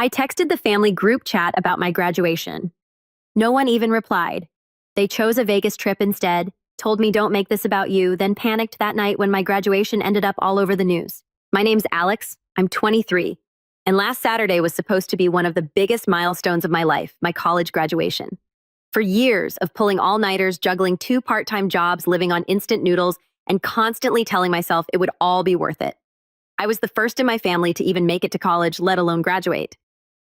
I texted the family group chat about my graduation. No one even replied. They chose a Vegas trip instead, told me don't make this about you, then panicked that night when my graduation ended up all over the news. My name's Alex, I'm 23, and last Saturday was supposed to be one of the biggest milestones of my life, my college graduation. For years of pulling all-nighters, juggling 2 part-time jobs, living on instant noodles, and constantly telling myself it would all be worth it. I was the first in my family to even make it to college, let alone graduate.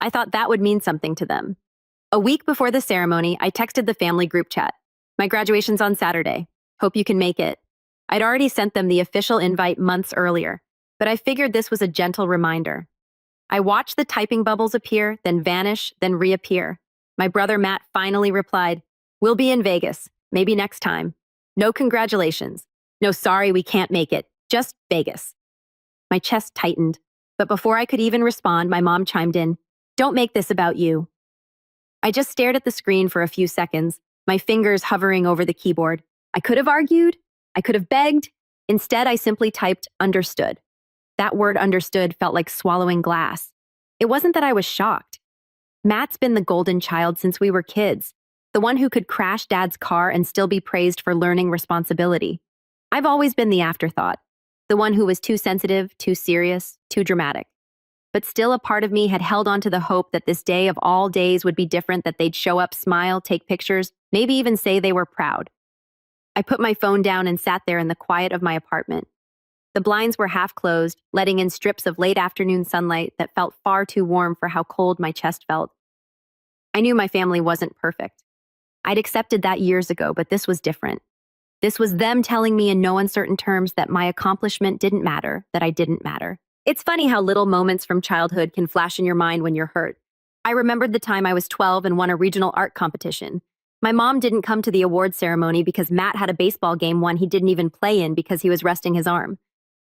I thought that would mean something to them. A week before the ceremony, I texted the family group chat. My graduation's on Saturday. Hope you can make it. I'd already sent them the official invite months earlier, but I figured this was a gentle reminder. I watched the typing bubbles appear, then vanish, then reappear. My brother Matt finally replied, "We'll be in Vegas, maybe next time. No congratulations. No sorry, we can't make it. Just Vegas." My chest tightened, but before I could even respond, my mom chimed in, "Don't make this about you." I just stared at the screen for a few seconds, my fingers hovering over the keyboard. I could have argued. I could have begged. Instead, I simply typed understood. That word understood felt like swallowing glass. It wasn't that I was shocked. Matt's been the golden child since we were kids, the one who could crash Dad's car and still be praised for learning responsibility. I've always been the afterthought, the one who was too sensitive, too serious, too dramatic. But still a part of me had held on to the hope that this day of all days would be different, that they'd show up, smile, take pictures, maybe even say they were proud. I put my phone down and sat there in the quiet of my apartment. The blinds were half closed, letting in strips of late afternoon sunlight that felt far too warm for how cold my chest felt. I knew my family wasn't perfect. I'd accepted that years ago, but this was different. This was them telling me in no uncertain terms that my accomplishment didn't matter, that I didn't matter. It's funny how little moments from childhood can flash in your mind when you're hurt. I remembered the time I was 12 and won a regional art competition. My mom didn't come to the award ceremony because Matt had a baseball game one he didn't even play in because he was resting his arm.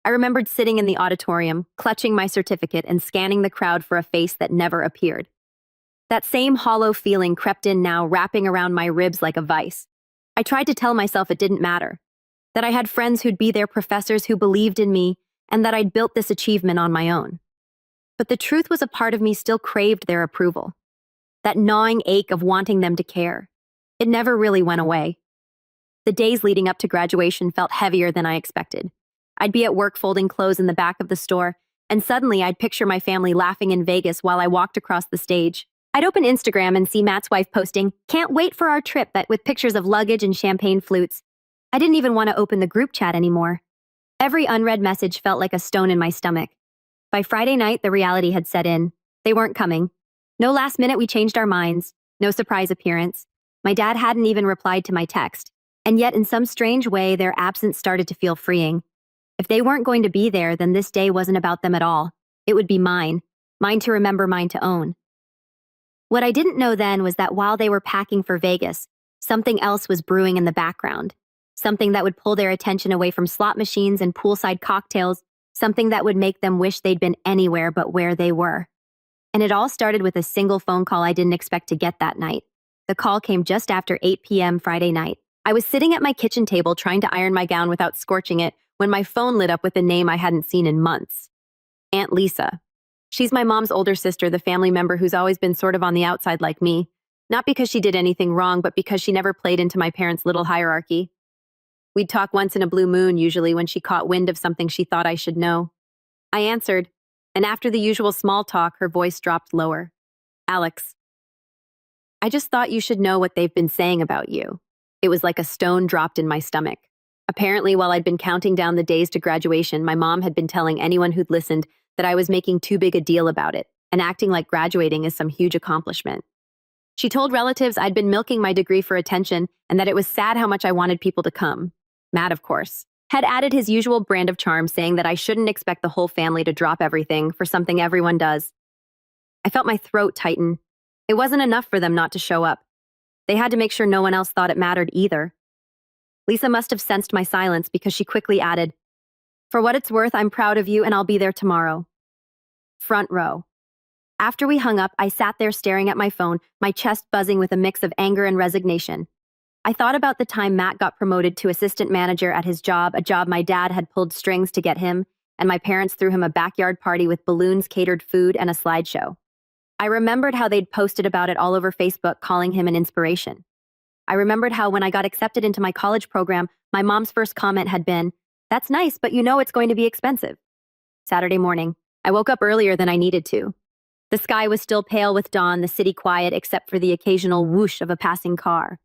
I remembered sitting in the auditorium, clutching my certificate and scanning the crowd for a face that never appeared. That same hollow feeling crept in now, wrapping around my ribs like a vice. I tried to tell myself it didn't matter, that I had friends who'd be there, professors who believed in me, and that I'd built this achievement on my own. But the truth was, a part of me still craved their approval. That gnawing ache of wanting them to care. It never really went away. The days leading up to graduation felt heavier than I expected. I'd be at work folding clothes in the back of the store, and suddenly I'd picture my family laughing in Vegas while I walked across the stage. I'd open Instagram and see Matt's wife posting, "Can't wait for our trip," but with pictures of luggage and champagne flutes. I didn't even want to open the group chat anymore. Every unread message felt like a stone in my stomach. By Friday night, the reality had set in. They weren't coming. No last minute we changed our minds. No surprise appearance. My dad hadn't even replied to my text. And yet, in some strange way, their absence started to feel freeing. If they weren't going to be there, then this day wasn't about them at all. It would be mine. Mine to remember, mine to own. What I didn't know then was that while they were packing for Vegas, something else was brewing in the background. Something that would pull their attention away from slot machines and poolside cocktails, something that would make them wish they'd been anywhere but where they were. And it all started with a single phone call I didn't expect to get that night. The call came just after 8 p.m. Friday night. I was sitting at my kitchen table trying to iron my gown without scorching it when my phone lit up with a name I hadn't seen in months. Aunt Lisa. She's my mom's older sister, the family member who's always been sort of on the outside like me. Not because she did anything wrong, but because she never played into my parents' little hierarchy. We'd talk once in a blue moon, usually when she caught wind of something she thought I should know. I answered, and after the usual small talk, her voice dropped lower. "Alex, I just thought you should know what they've been saying about you." It was like a stone dropped in my stomach. Apparently, while I'd been counting down the days to graduation, my mom had been telling anyone who'd listened that I was making too big a deal about it and acting like graduating is some huge accomplishment. She told relatives I'd been milking my degree for attention and that it was sad how much I wanted people to come. Matt, of course, had added his usual brand of charm, saying that I shouldn't expect the whole family to drop everything for something everyone does. I felt my throat tighten. It wasn't enough for them not to show up. They had to make sure no one else thought it mattered either. Lisa must have sensed my silence because she quickly added, "For what it's worth, I'm proud of you and I'll be there tomorrow." Front row. After we hung up, I sat there staring at my phone, my chest buzzing with a mix of anger and resignation. I thought about the time Matt got promoted to assistant manager at his job, a job my dad had pulled strings to get him, and my parents threw him a backyard party with balloons, catered food, and a slideshow. I remembered how they'd posted about it all over Facebook, calling him an inspiration. I remembered how when I got accepted into my college program, my mom's first comment had been, "That's nice, but you know it's going to be expensive." Saturday morning, I woke up earlier than I needed to. The sky was still pale with dawn, the city quiet except for the occasional whoosh of a passing car.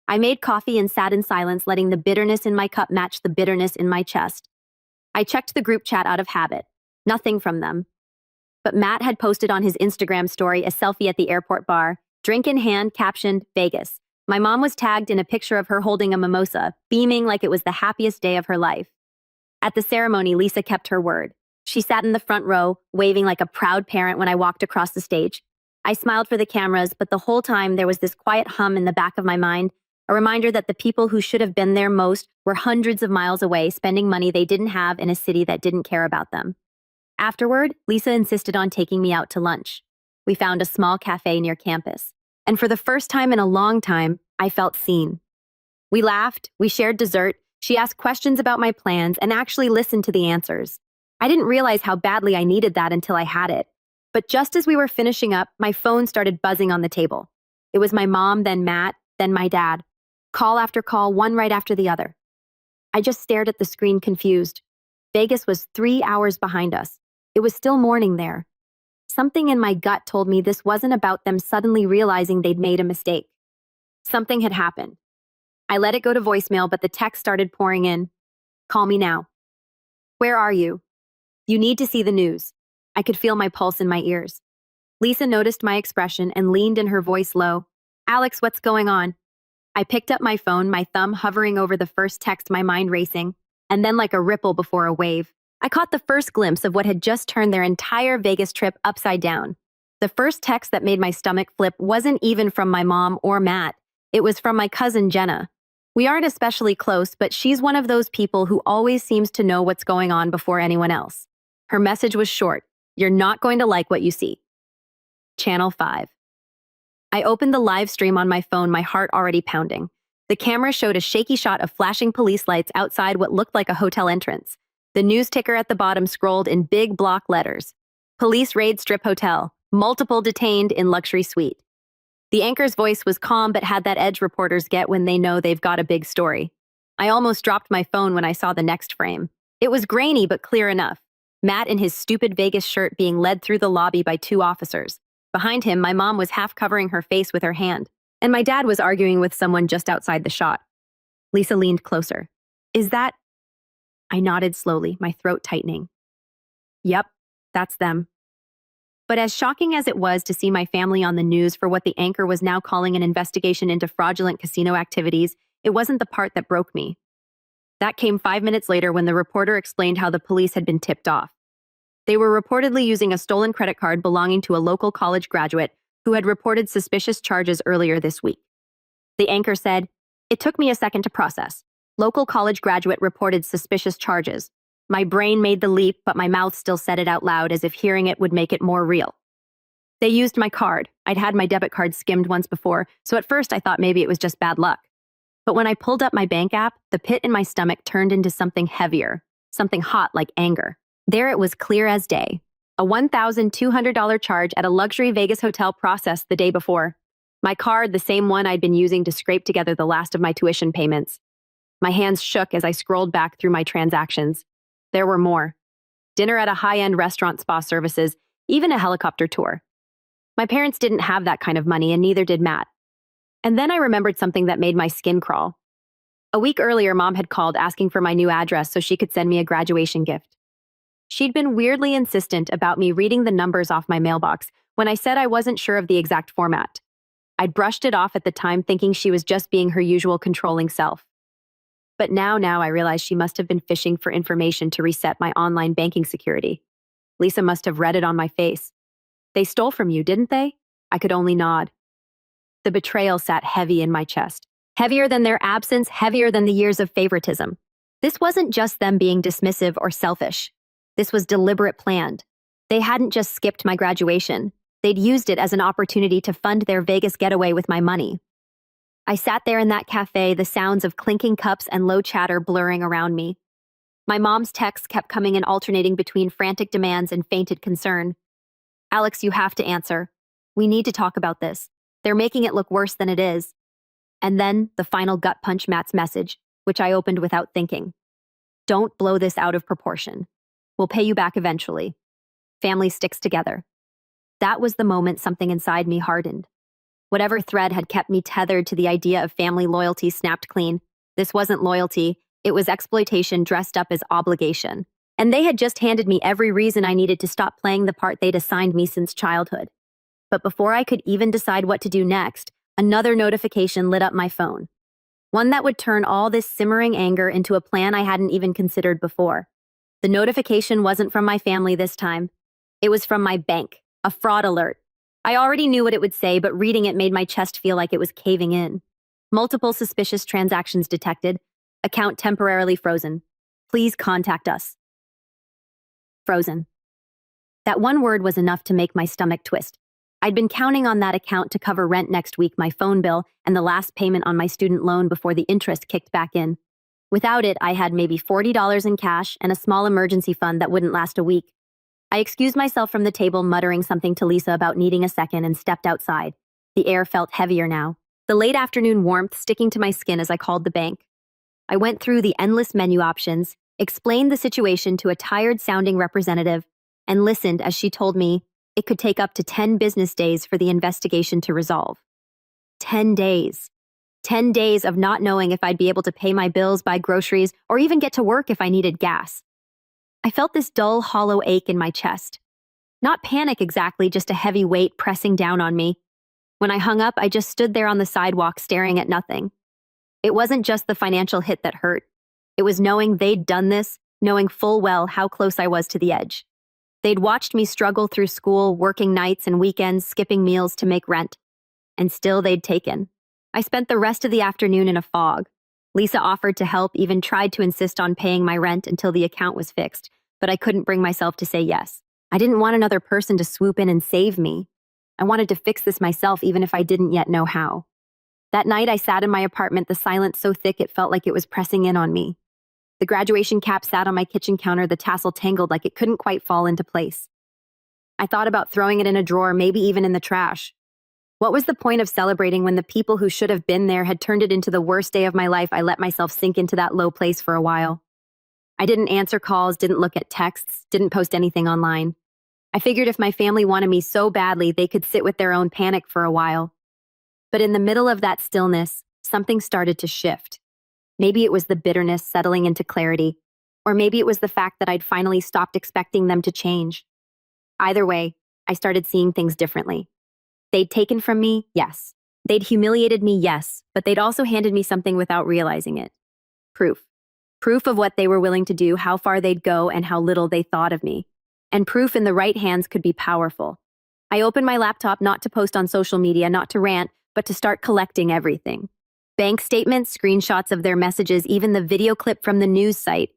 I made coffee and sat in silence, letting the bitterness in my cup match the bitterness in my chest. I checked the group chat out of habit. Nothing from them. But Matt had posted on his Instagram story a selfie at the airport bar, drink in hand, captioned, "Vegas." My mom was tagged in a picture of her holding a mimosa, beaming like it was the happiest day of her life. At the ceremony, Lisa kept her word. She sat in the front row, waving like a proud parent when I walked across the stage. I smiled for the cameras, but the whole time there was this quiet hum in the back of my mind, a reminder that the people who should have been there most were hundreds of miles away, spending money they didn't have in a city that didn't care about them. Afterward, Lisa insisted on taking me out to lunch. We found a small cafe near campus. And for the first time in a long time, I felt seen. We laughed, we shared dessert, she asked questions about my plans, and actually listened to the answers. I didn't realize how badly I needed that until I had it. But just as we were finishing up, my phone started buzzing on the table. It was my mom, then Matt, then my dad. Call after call, one right after the other. I just stared at the screen confused. Vegas was 3 hours behind us. It was still morning there. Something in my gut told me this wasn't about them suddenly realizing they'd made a mistake. Something had happened. I let it go to voicemail, but the text started pouring in. "Call me now." "Where are you?" "You need to see the news." I could feel my pulse in my ears. Lisa noticed my expression and leaned in, her voice low. "Alex, what's going on?" I picked up my phone, my thumb hovering over the first text, my mind racing, and then like a ripple before a wave, I caught the first glimpse of what had just turned their entire Vegas trip upside down. The first text that made my stomach flip wasn't even from my mom or Matt. It was from my cousin Jenna. We aren't especially close, but she's one of those people who always seems to know what's going on before anyone else. Her message was short. "You're not going to like what you see." Channel 5. I opened the live stream on my phone, my heart already pounding. The camera showed a shaky shot of flashing police lights outside what looked like a hotel entrance. The news ticker at the bottom scrolled in big block letters. "Police raid strip hotel. Multiple detained in luxury suite." The anchor's voice was calm but had that edge reporters get when they know they've got a big story. I almost dropped my phone when I saw the next frame. It was grainy but clear enough. Matt in his stupid Vegas shirt being led through the lobby by 2 officers. Behind him, my mom was half covering her face with her hand, and my dad was arguing with someone just outside the shot. Lisa leaned closer. "Is that—" I nodded slowly, my throat tightening. "Yep, that's them." But as shocking as it was to see my family on the news for what the anchor was now calling an investigation into fraudulent casino activities, it wasn't the part that broke me. That came 5 minutes later when the reporter explained how the police had been tipped off. They were reportedly using a stolen credit card belonging to a local college graduate who had reported suspicious charges earlier this week. The anchor said, "It took me a second to process. Local college graduate reported suspicious charges. My brain made the leap, but my mouth still said it out loud as if hearing it would make it more real. They used my card. I'd had my debit card skimmed once before, so at first I thought maybe it was just bad luck. But when I pulled up my bank app, the pit in my stomach turned into something heavier, something hot like anger. There it was, clear as day. A $1,200 charge at a luxury Vegas hotel processed the day before. My card, the same one I'd been using to scrape together the last of my tuition payments. My hands shook as I scrolled back through my transactions. There were more. Dinner at a high-end restaurant, spa services, even a helicopter tour. My parents didn't have that kind of money, and neither did Matt. And then I remembered something that made my skin crawl. A week earlier, Mom had called asking for my new address so she could send me a graduation gift. She'd been weirdly insistent about me reading the numbers off my mailbox when I said I wasn't sure of the exact format. I'd brushed it off at the time, thinking she was just being her usual controlling self. But now I realize she must have been fishing for information to reset my online banking security. Lisa must have read it on my face. "They stole from you, didn't they?" I could only nod. The betrayal sat heavy in my chest. Heavier than their absence, heavier than the years of favoritism. This wasn't just them being dismissive or selfish. This was deliberate, planned. They hadn't just skipped my graduation. They'd used it as an opportunity to fund their Vegas getaway with my money. I sat there in that cafe, the sounds of clinking cups and low chatter blurring around me. My mom's texts kept coming in, alternating between frantic demands and fainted concern. "Alex, you have to answer. We need to talk about this. They're making it look worse than it is. And then the final gut punch Matt's message, which I opened without thinking. Don't blow this out of proportion. We'll pay you back eventually. Family sticks together. That was the moment something inside me hardened. Whatever thread had kept me tethered to the idea of family loyalty snapped clean. This wasn't loyalty, it was exploitation dressed up as obligation. And they had just handed me every reason I needed to stop playing the part they'd assigned me since childhood. But before I could even decide what to do next, another notification lit up my phone. One that would turn all this simmering anger into a plan I hadn't even considered before. The notification wasn't from my family this time. It was from my bank, a fraud alert. I already knew what it would say, but reading it made my chest feel like it was caving in. Multiple suspicious transactions detected. Account temporarily frozen. Please contact us. Frozen. That one word was enough to make my stomach twist. I'd been counting on that account to cover rent next week, my phone bill, and the last payment on my student loan before the interest kicked back in. Without it, I had maybe $40 in cash and a small emergency fund that wouldn't last a week. I excused myself from the table, muttering something to Lisa about needing a second, and stepped outside. The air felt heavier now, the late afternoon warmth sticking to my skin as I called the bank. I went through the endless menu options, explained the situation to a tired-sounding representative, and listened as she told me it could take up to 10 business days for the investigation to resolve. 10 days. 10 days of not knowing if I'd be able to pay my bills, buy groceries, or even get to work if I needed gas. I felt this dull, hollow ache in my chest. Not panic exactly, just a heavy weight pressing down on me. When I hung up, I just stood there on the sidewalk staring at nothing. It wasn't just the financial hit that hurt. It was knowing they'd done this, knowing full well how close I was to the edge. They'd watched me struggle through school, working nights and weekends, skipping meals to make rent. And still they'd taken. I spent the rest of the afternoon in a fog. Lisa offered to help, even tried to insist on paying my rent until the account was fixed, but I couldn't bring myself to say yes. I didn't want another person to swoop in and save me. I wanted to fix this myself, even if I didn't yet know how. That night I sat in my apartment, the silence so thick it felt like it was pressing in on me. The graduation cap sat on my kitchen counter, the tassel tangled like it couldn't quite fall into place. I thought about throwing it in a drawer, maybe even in the trash. What was the point of celebrating when the people who should have been there had turned it into the worst day of my life? I let myself sink into that low place for a while. I didn't answer calls, didn't look at texts, didn't post anything online. I figured if my family wanted me so badly, they could sit with their own panic for a while. But in the middle of that stillness, something started to shift. Maybe it was the bitterness settling into clarity, or maybe it was the fact that I'd finally stopped expecting them to change. Either way, I started seeing things differently. They'd taken from me, yes. They'd humiliated me, yes, but they'd also handed me something without realizing it. Proof. Proof of what they were willing to do, how far they'd go, and how little they thought of me. And proof in the right hands could be powerful. I opened my laptop not to post on social media, not to rant, but to start collecting everything. Bank statements, screenshots of their messages, even the video clip from the news site.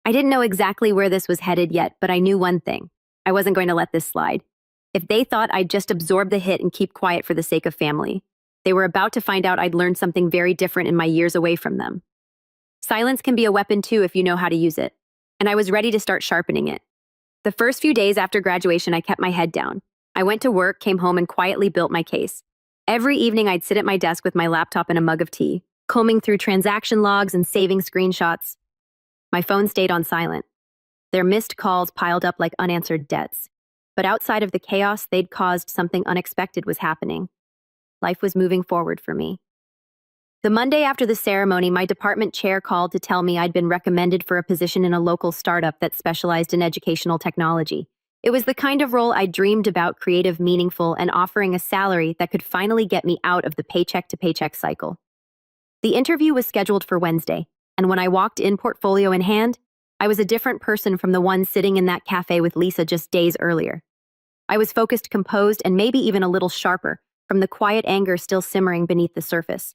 I didn't know exactly where this was headed yet, but I knew one thing. I wasn't going to let this slide. If they thought I'd just absorb the hit and keep quiet for the sake of family, they were about to find out I'd learned something very different in my years away from them. Silence can be a weapon too if you know how to use it, and I was ready to start sharpening it. The first few days after graduation, I kept my head down. I went to work, came home, and quietly built my case. Every evening, I'd sit at my desk with my laptop and a mug of tea, combing through transaction logs and saving screenshots. My phone stayed on silent. Their missed calls piled up like unanswered debts. But outside of the chaos they'd caused, something unexpected was happening. Life was moving forward for me. The Monday after the ceremony, my department chair called to tell me I'd been recommended for a position in a local startup that specialized in educational technology. It was the kind of role I dreamed about, creative, meaningful, and offering a salary that could finally get me out of the paycheck-to-paycheck cycle. The interview was scheduled for Wednesday, and when I walked in, portfolio in hand, I was a different person from the one sitting in that cafe with Lisa just days earlier. I was focused, composed, and maybe even a little sharper from the quiet anger still simmering beneath the surface.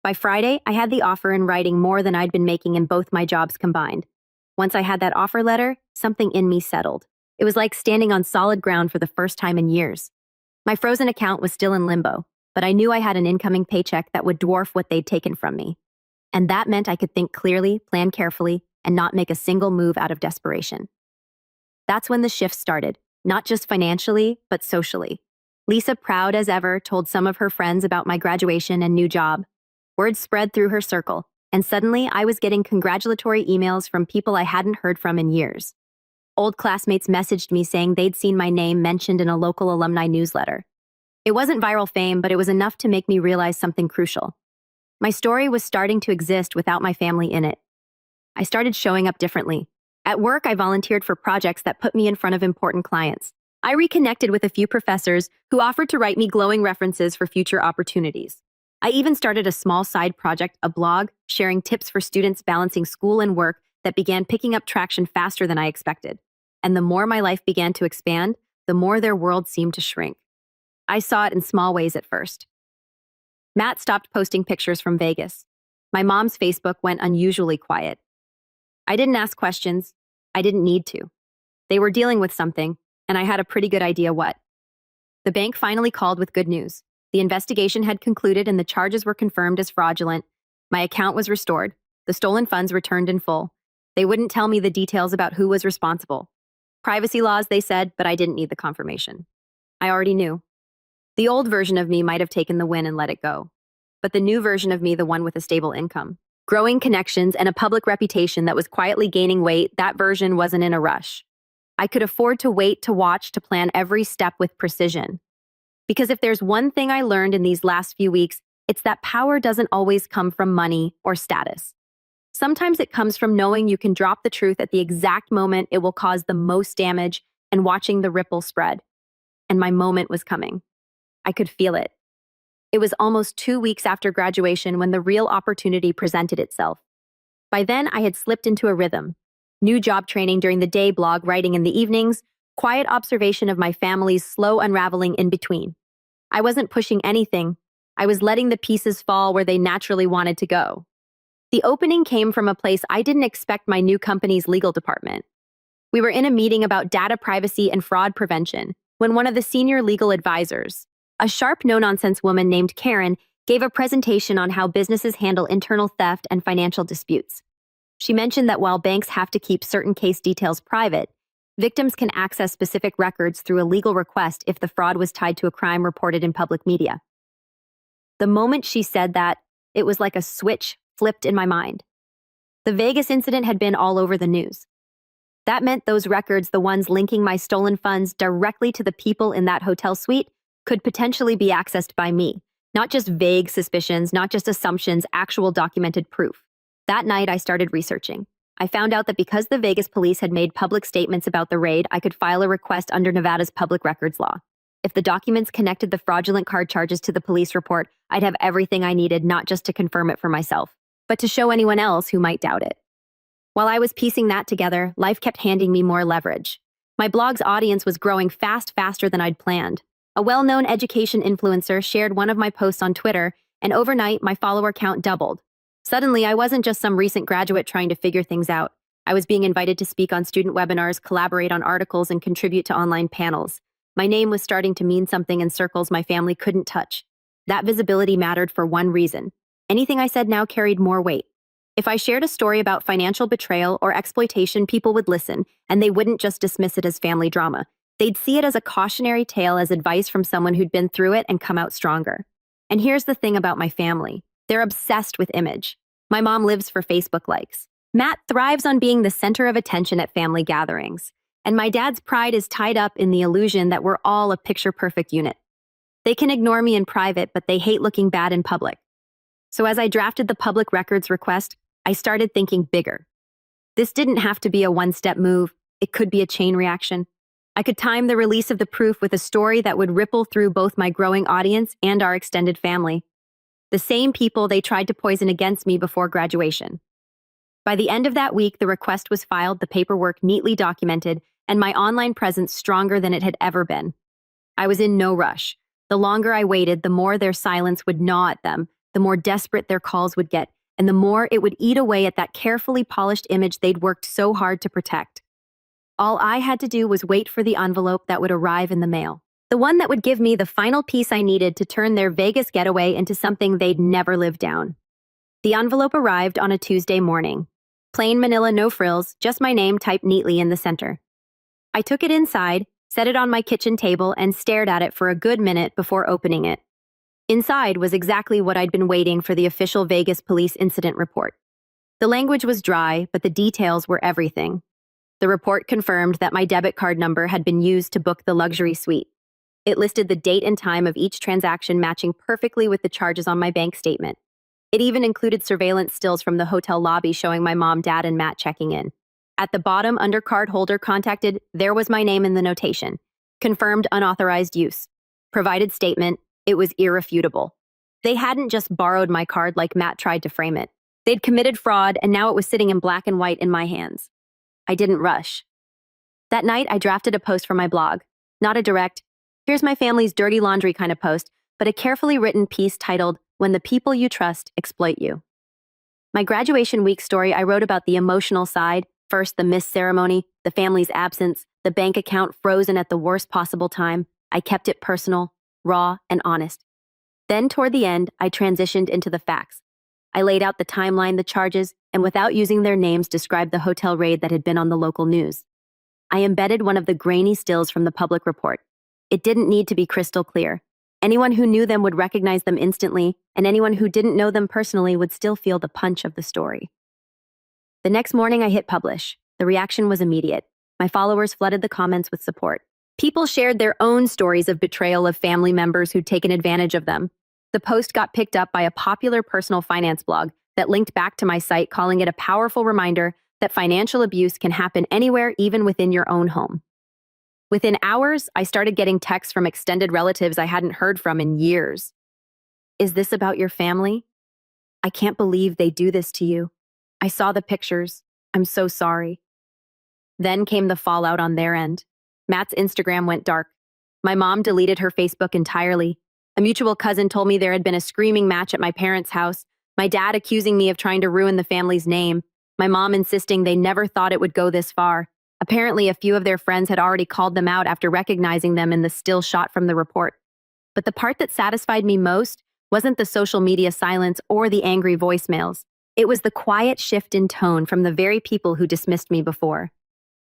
By Friday, I had the offer in writing, more than I'd been making in both my jobs combined. Once I had that offer letter, something in me settled. It was like standing on solid ground for the first time in years. My frozen account was still in limbo, but I knew I had an incoming paycheck that would dwarf what they'd taken from me. And that meant I could think clearly, plan carefully, and not make a single move out of desperation. That's when the shift started, not just financially, but socially. Lisa, proud as ever, told some of her friends about my graduation and new job. Word spread through her circle, and suddenly I was getting congratulatory emails from people I hadn't heard from in years. Old classmates messaged me saying they'd seen my name mentioned in a local alumni newsletter. It wasn't viral fame, but it was enough to make me realize something crucial. My story was starting to exist without my family in it. I started showing up differently. At work, I volunteered for projects that put me in front of important clients. I reconnected with a few professors who offered to write me glowing references for future opportunities. I even started a small side project, a blog, sharing tips for students balancing school and work that began picking up traction faster than I expected. And the more my life began to expand, the more their world seemed to shrink. I saw it in small ways at first. Matt stopped posting pictures from Vegas. My mom's Facebook went unusually quiet. I didn't ask questions. I didn't need to. They were dealing with something, and I had a pretty good idea what. The bank finally called with good news. The investigation had concluded and the charges were confirmed as fraudulent. My account was restored. The stolen funds returned in full. They wouldn't tell me the details about who was responsible. Privacy laws, they said, but I didn't need the confirmation. I already knew. The old version of me might have taken the win and let it go. But the new version of me, the one with a stable income, growing connections, and a public reputation that was quietly gaining weight, that version wasn't in a rush. I could afford to wait, to watch, to plan every step with precision. Because if there's one thing I learned in these last few weeks, it's that power doesn't always come from money or status. Sometimes it comes from knowing you can drop the truth at the exact moment it will cause the most damage and watching the ripple spread. And my moment was coming. I could feel it. It was almost 2 weeks after graduation when the real opportunity presented itself. By then, I had slipped into a rhythm. New job training during the day, blog writing in the evenings, quiet observation of my family's slow unraveling in between. I wasn't pushing anything. I was letting the pieces fall where they naturally wanted to go. The opening came from a place I didn't expect: my new company's legal department. We were in a meeting about data privacy and fraud prevention when one of the senior legal advisors, a sharp, no-nonsense woman named Karen, gave a presentation on how businesses handle internal theft and financial disputes. She mentioned that while banks have to keep certain case details private, victims can access specific records through a legal request if the fraud was tied to a crime reported in public media. The moment she said that, it was like a switch flipped in my mind. The Vegas incident had been all over the news. That meant those records, the ones linking my stolen funds directly to the people in that hotel suite, could potentially be accessed by me. Not just vague suspicions, not just assumptions, actual documented proof. That night, I started researching. I found out that because the Vegas police had made public statements about the raid, I could file a request under Nevada's public records law. If the documents connected the fraudulent card charges to the police report, I'd have everything I needed, not just to confirm it for myself, but to show anyone else who might doubt it. While I was piecing that together, life kept handing me more leverage. My blog's audience was growing faster than I'd planned. A well-known education influencer shared one of my posts on Twitter, and overnight, my follower count doubled. Suddenly, I wasn't just some recent graduate trying to figure things out. I was being invited to speak on student webinars, collaborate on articles, and contribute to online panels. My name was starting to mean something in circles my family couldn't touch. That visibility mattered for one reason. Anything I said now carried more weight. If I shared a story about financial betrayal or exploitation, people would listen, and they wouldn't just dismiss it as family drama. They'd see it as a cautionary tale, as advice from someone who'd been through it and come out stronger. And here's the thing about my family. They're obsessed with image. My mom lives for Facebook likes. Matt thrives on being the center of attention at family gatherings. And my dad's pride is tied up in the illusion that we're all a picture-perfect unit. They can ignore me in private, but they hate looking bad in public. So as I drafted the public records request, I started thinking bigger. This didn't have to be a one-step move. It could be a chain reaction. I could time the release of the proof with a story that would ripple through both my growing audience and our extended family. The same people they tried to poison against me before graduation. By the end of that week, the request was filed, the paperwork neatly documented, and my online presence stronger than it had ever been. I was in no rush. The longer I waited, the more their silence would gnaw at them, the more desperate their calls would get, and the more it would eat away at that carefully polished image they'd worked so hard to protect. All I had to do was wait for the envelope that would arrive in the mail. The one that would give me the final piece I needed to turn their Vegas getaway into something they'd never live down. The envelope arrived on a Tuesday morning. Plain manila, no frills, just my name typed neatly in the center. I took it inside, set it on my kitchen table, and stared at it for a good minute before opening it. Inside was exactly what I'd been waiting for: the official Vegas police incident report. The language was dry, but the details were everything. The report confirmed that my debit card number had been used to book the luxury suite. It listed the date and time of each transaction, matching perfectly with the charges on my bank statement. It even included surveillance stills from the hotel lobby showing my mom, dad, and Matt checking in. At the bottom, under card holder contacted, there was my name in the notation. Confirmed unauthorized use. Provided statement, it was irrefutable. They hadn't just borrowed my card like Matt tried to frame it. They'd committed fraud, and now it was sitting in black and white in my hands. I didn't rush. That night, I drafted a post for my blog. Not a direct, here's my family's dirty laundry kind of post, but a carefully written piece titled, "When the People You Trust Exploit You." My graduation week story, I wrote about the emotional side. First, the missed ceremony, the family's absence, the bank account frozen at the worst possible time. I kept it personal, raw, and honest. Then, toward the end, I transitioned into the facts. I laid out the timeline, the charges, and without using their names, described the hotel raid that had been on the local news. I embedded one of the grainy stills from the public report. It didn't need to be crystal clear. Anyone who knew them would recognize them instantly, and anyone who didn't know them personally would still feel the punch of the story. The next morning, I hit publish. The reaction was immediate. My followers flooded the comments with support. People shared their own stories of betrayal of family members who'd taken advantage of them. The post got picked up by a popular personal finance blog that linked back to my site, calling it a powerful reminder that financial abuse can happen anywhere, even within your own home. Within hours, I started getting texts from extended relatives I hadn't heard from in years. Is this about your family? I can't believe they do this to you. I saw the pictures. I'm so sorry. Then came the fallout on their end. Matt's Instagram went dark. My mom deleted her Facebook entirely. A mutual cousin told me there had been a screaming match at my parents' house. My dad accusing me of trying to ruin the family's name. My mom insisting they never thought it would go this far. Apparently, a few of their friends had already called them out after recognizing them in the still shot from the report. But the part that satisfied me most wasn't the social media silence or the angry voicemails. It was the quiet shift in tone from the very people who dismissed me before.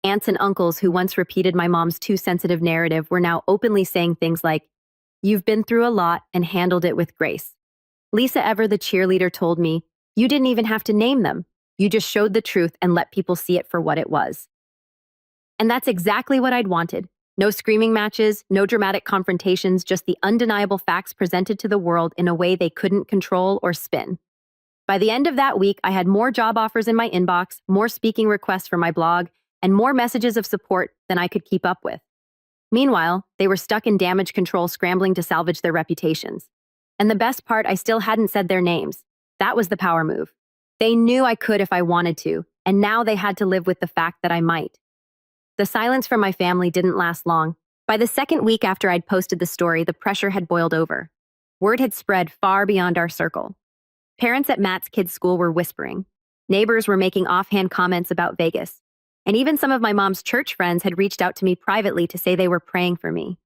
Aunts and uncles who once repeated my mom's too sensitive narrative were now openly saying things like, "You've been through a lot and handled it with grace." Lisa Ever, the cheerleader, told me, "You didn't even have to name them. You just showed the truth and let people see it for what it was." And that's exactly what I'd wanted. No screaming matches, no dramatic confrontations, just the undeniable facts presented to the world in a way they couldn't control or spin. By the end of that week, I had more job offers in my inbox, more speaking requests for my blog, and more messages of support than I could keep up with. Meanwhile, they were stuck in damage control, scrambling to salvage their reputations. And the best part, I still hadn't said their names. That was the power move. They knew I could if I wanted to, and now they had to live with the fact that I might. The silence from my family didn't last long. By the second week after I'd posted the story, the pressure had boiled over. Word had spread far beyond our circle. Parents at Matt's kids' school were whispering. Neighbors were making offhand comments about Vegas. And even some of my mom's church friends had reached out to me privately to say they were praying for me.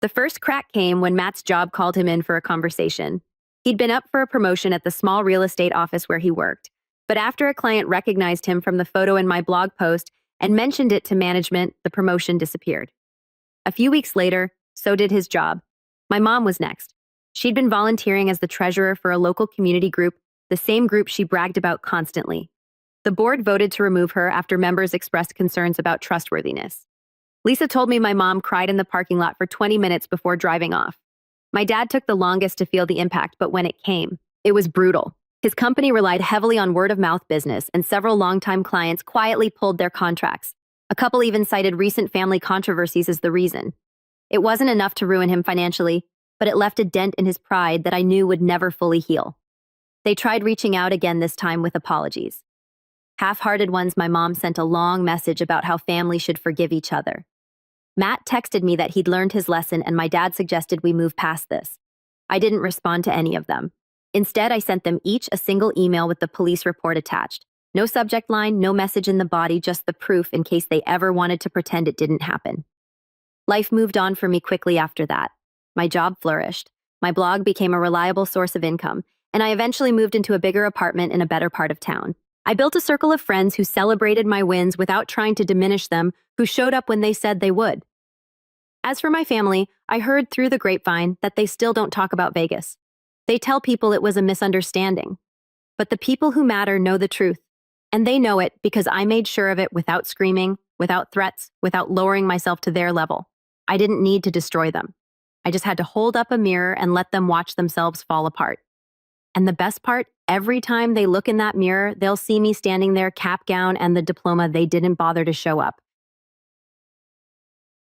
The first crack came when Matt's job called him in for a conversation. He'd been up for a promotion at the small real estate office where he worked. But after a client recognized him from the photo in my blog post and mentioned it to management, the promotion disappeared. A few weeks later, so did his job. My mom was next. She'd been volunteering as the treasurer for a local community group, the same group she bragged about constantly. The board voted to remove her after members expressed concerns about trustworthiness. Lisa told me my mom cried in the parking lot for 20 minutes before driving off. My dad took the longest to feel the impact, but when it came, it was brutal. His company relied heavily on word-of-mouth business, and several longtime clients quietly pulled their contracts. A couple even cited recent family controversies as the reason. It wasn't enough to ruin him financially, but it left a dent in his pride that I knew would never fully heal. They tried reaching out again, this time with apologies. Half-hearted ones. My mom sent a long message about how families should forgive each other. Matt texted me that he'd learned his lesson, and my dad suggested we move past this. I didn't respond to any of them. Instead, I sent them each a single email with the police report attached. No subject line, no message in the body, just the proof in case they ever wanted to pretend it didn't happen. Life moved on for me quickly after that. My job flourished. My blog became a reliable source of income, and I eventually moved into a bigger apartment in a better part of town. I built a circle of friends who celebrated my wins without trying to diminish them, who showed up when they said they would. As for my family, I heard through the grapevine that they still don't talk about Vegas. They tell people it was a misunderstanding. But the people who matter know the truth. And they know it because I made sure of it without screaming, without threats, without lowering myself to their level. I didn't need to destroy them. I just had to hold up a mirror and let them watch themselves fall apart. And the best part, every time they look in that mirror, they'll see me standing there, cap gown and the diploma they didn't bother to show up.